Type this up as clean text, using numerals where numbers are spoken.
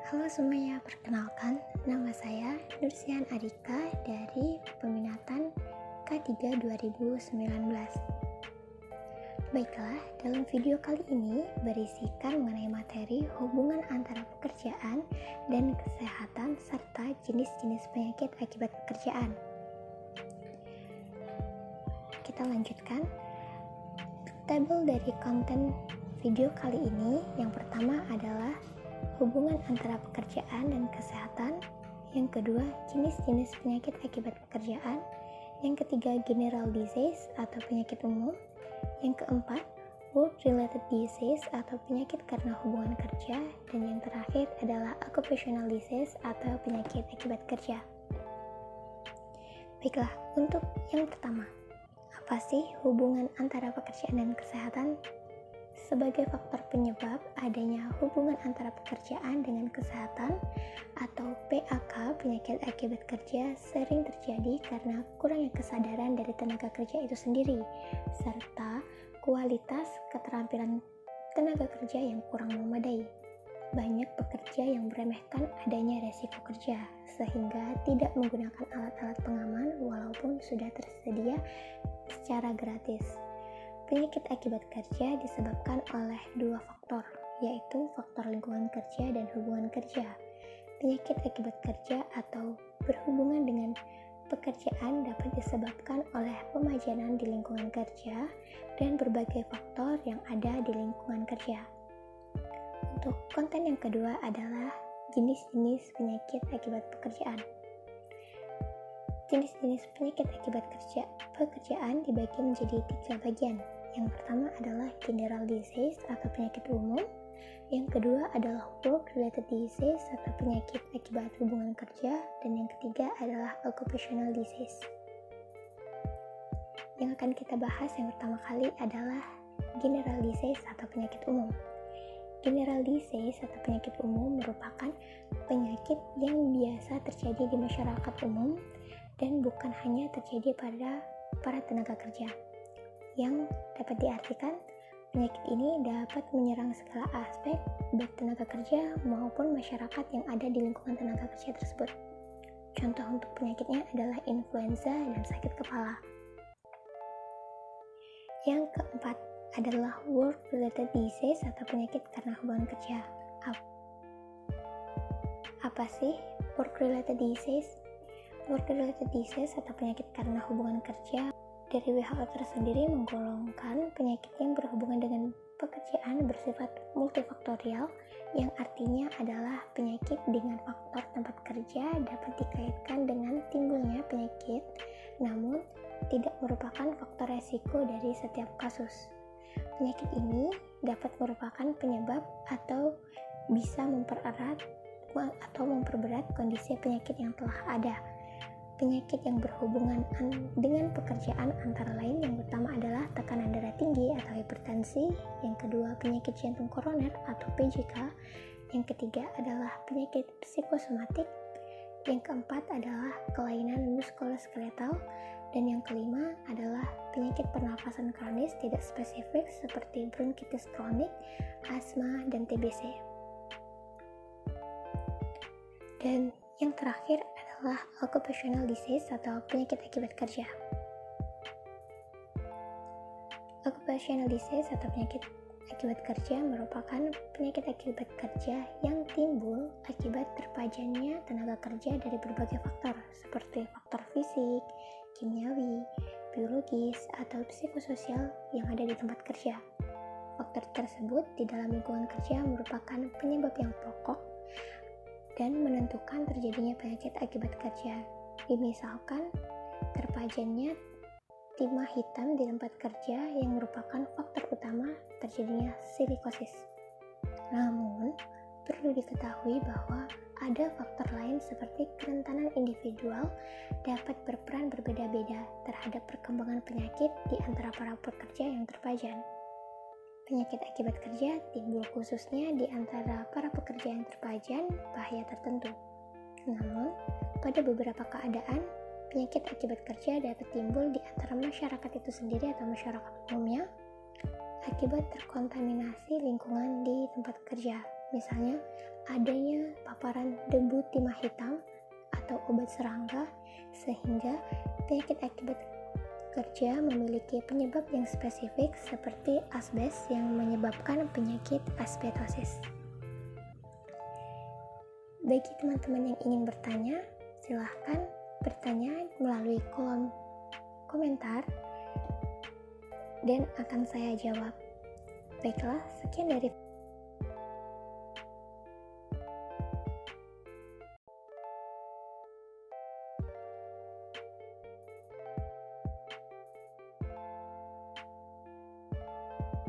Halo semuanya, perkenalkan nama saya Nursihan Arika dari peminatan K3 2019. Baiklah, dalam video kali ini berisikan mengenai materi hubungan antara pekerjaan dan kesehatan serta jenis-jenis penyakit akibat pekerjaan. Kita lanjutkan. Tabel dari konten video kali ini yang pertama adalah hubungan antara pekerjaan dan kesehatan, yang kedua jenis-jenis penyakit akibat pekerjaan, yang ketiga general disease atau penyakit umum, yang keempat work related disease atau penyakit karena hubungan kerja, dan yang terakhir adalah occupational disease atau penyakit akibat kerja. Baiklah, untuk yang pertama, apa sih hubungan antara pekerjaan dan kesehatan? Sebagai faktor penyebab adanya hubungan antara pekerjaan dengan kesehatan atau PAK, penyakit akibat kerja, sering terjadi karena kurangnya kesadaran dari tenaga kerja itu sendiri, serta kualitas keterampilan tenaga kerja yang kurang memadai. Banyak pekerja yang meremehkan adanya resiko kerja, sehingga tidak menggunakan alat-alat pengaman walaupun sudah tersedia secara gratis. Penyakit akibat kerja disebabkan oleh dua faktor, yaitu faktor lingkungan kerja dan hubungan kerja. Penyakit akibat kerja atau berhubungan dengan pekerjaan dapat disebabkan oleh pemajanan di lingkungan kerja dan berbagai faktor yang ada di lingkungan kerja. Untuk konten yang kedua adalah jenis-jenis penyakit akibat pekerjaan. Jenis-jenis penyakit akibat pekerjaan dibagi menjadi 3 bagian. Yang pertama adalah general disease atau penyakit umum. Yang kedua adalah work related disease atau penyakit akibat hubungan kerja. Dan yang ketiga adalah occupational disease. Yang akan kita bahas yang pertama kali adalah general disease atau penyakit umum. General disease atau penyakit umum merupakan penyakit yang biasa terjadi di masyarakat umum dan bukan hanya terjadi pada para tenaga kerja. Yang dapat diartikan, penyakit ini dapat menyerang segala aspek baik tenaga kerja maupun masyarakat yang ada di lingkungan tenaga kerja tersebut. Contoh untuk penyakitnya adalah influenza dan sakit kepala. Yang keempat adalah work related disease atau penyakit karena hubungan kerja. Apa sih work related disease? Work related disease atau penyakit karena hubungan kerja dari WHO tersendiri menggolongkan penyakit yang berhubungan dengan pekerjaan bersifat multifaktorial, yang artinya adalah penyakit dengan faktor tempat kerja dapat dikaitkan dengan timbulnya penyakit, namun tidak merupakan faktor resiko dari setiap kasus. Penyakit ini dapat merupakan penyebab atau bisa mempererat atau memperberat kondisi penyakit yang telah ada. Penyakit yang berhubungan dengan pekerjaan antara lain yang pertama adalah tekanan darah tinggi atau hipertensi, yang kedua penyakit jantung koroner atau PJK, yang ketiga adalah penyakit psikosomatik, yang keempat adalah kelainan muskuloskeletal, dan yang kelima adalah penyakit pernafasan kronis tidak spesifik seperti bronkitis kronik, asma, dan TBC. Dan yang terakhir adalah occupational disease atau penyakit akibat kerja. Occupational disease atau penyakit akibat kerja merupakan penyakit akibat kerja yang timbul akibat terpajannya tenaga kerja dari berbagai faktor seperti faktor fisik, kimiawi, biologis, atau psikososial yang ada di tempat kerja. Faktor tersebut di dalam lingkungan kerja merupakan penyebab yang pokok dan menentukan terjadinya penyakit akibat kerja. Misalkan terpajannya timah hitam di tempat kerja yang merupakan faktor utama terjadinya silikosis. Namun, perlu diketahui bahwa ada faktor lain seperti kerentanan individual dapat berperan berbeda-beda terhadap perkembangan penyakit di antara para pekerja yang terpajan. Penyakit akibat kerja timbul khususnya di antara para pekerja yang terpajan bahaya tertentu. Namun, pada beberapa keadaan, penyakit akibat kerja dapat timbul di antara masyarakat itu sendiri atau masyarakat umumnya akibat terkontaminasi lingkungan di tempat kerja. Misalnya, adanya paparan debu timah hitam atau obat serangga, sehingga penyakit akibat kerja memiliki penyebab yang spesifik seperti asbes yang menyebabkan penyakit asbestosis. Bagi teman-teman yang ingin bertanya, silahkan bertanya melalui kolom komentar dan akan saya jawab. Baiklah, sekian dari